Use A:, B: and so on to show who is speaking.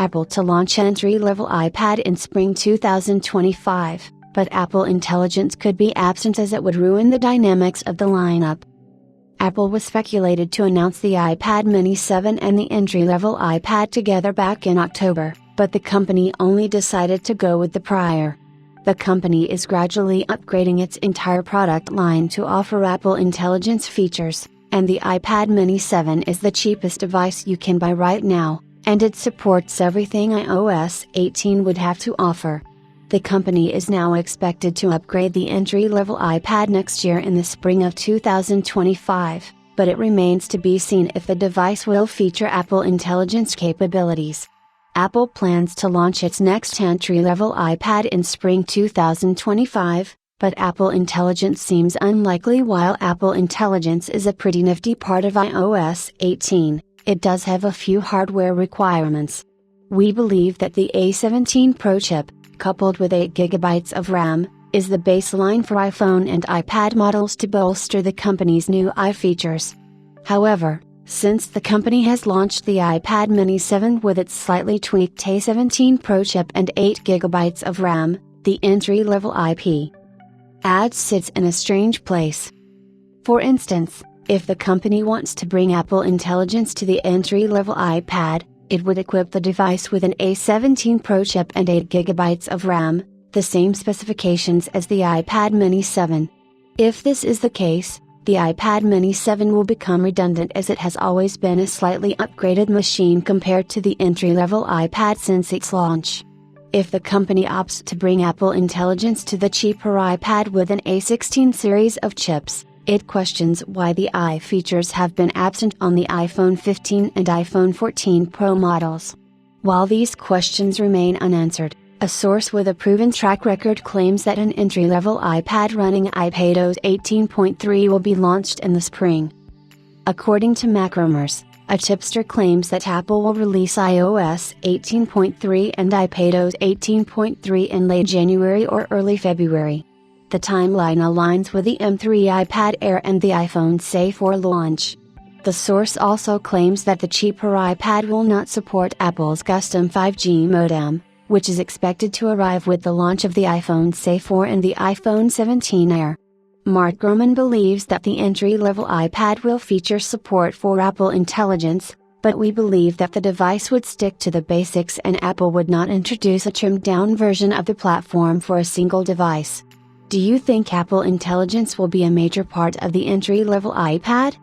A: Apple to launch entry-level iPad in spring 2025, but Apple Intelligence could be absent as it would ruin the dynamics of the lineup. Apple was speculated to announce the iPad mini 7 and the entry-level iPad together back in October, but the company only decided to go with the prior. The company is gradually upgrading its entire product line to offer Apple Intelligence features, and the iPad mini 7 is the cheapest device you can buy right now, and it supports everything iOS 18 would have to offer. The company is now expected to upgrade the entry-level iPad next year in the spring of 2025, but it remains to be seen if the device will feature Apple Intelligence capabilities. Apple plans to launch its next entry-level iPad in spring 2025, but Apple Intelligence seems unlikely. While Apple Intelligence is a pretty nifty part of iOS 18, it does have a few hardware requirements. We believe that the A17 Pro chip, coupled with 8GB of RAM, is the baseline for iPhone and iPad models to bolster the company's new features. However, since the company has launched the iPad mini 7 with its slightly tweaked A17 Pro chip and 8GB of RAM, the entry-level iPad sits in a strange place. For instance, if the company wants to bring Apple Intelligence to the entry-level iPad, it would equip the device with an A17 Pro chip and 8GB of RAM, the same specifications as the iPad mini 7. If this is the case, the iPad mini 7 will become redundant as it has always been a slightly upgraded machine compared to the entry-level iPad since its launch. If the company opts to bring Apple Intelligence to the cheaper iPad with an A16 series of chips, it questions why the features have been absent on the iPhone 15 and iPhone 14 Pro models. While these questions remain unanswered, a source with a proven track record claims that an entry-level iPad running iPadOS 18.3 will be launched in the spring. According to Macrumors, a tipster claims that Apple will release iOS 18.3 and iPadOS 18.3 in late January or early February. The timeline aligns with the M3 iPad Air and the iPhone SE 4 launch. The source also claims that the cheaper iPad will not support Apple's custom 5G modem, which is expected to arrive with the launch of the iPhone SE 4 and the iPhone 17 Air. Mark Gurman believes that the entry-level iPad will feature support for Apple Intelligence, but we believe that the device would stick to the basics and Apple would not introduce a trimmed-down version of the platform for a single device. Do you think Apple Intelligence will be a major part of the entry-level iPad?